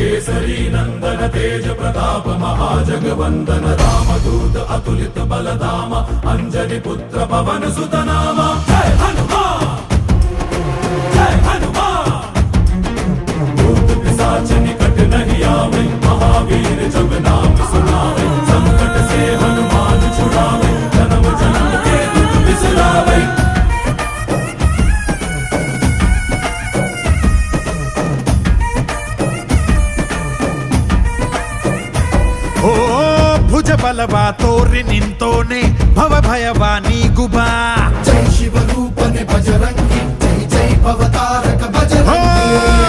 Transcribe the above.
केसरी नंदन तेज प्रताप महाजगवंदन रामदूत अतुलित बलधामा अंजनी पुत्र पवन सुत नामा जय हनुमान जय हनुमान। भूत पिशाच निकट नहीं आवे महावीर जब नाम सुनावे संकट से हनुमान छुड़ावे जन्म जन्म के दुख बिसरावे। ಓ ಭುಜ ಬಲವ ತೋರಿ ನಿಂತೋನೆ ಭವ ಭಯವ ನೀಗುಬಾ ಜೈ ಶಿವರೂಪನೆ ಬಜರಂಗಿ ಜೈ ಜೈ ಭವತಾರಕ ಬಜರಂಗಿ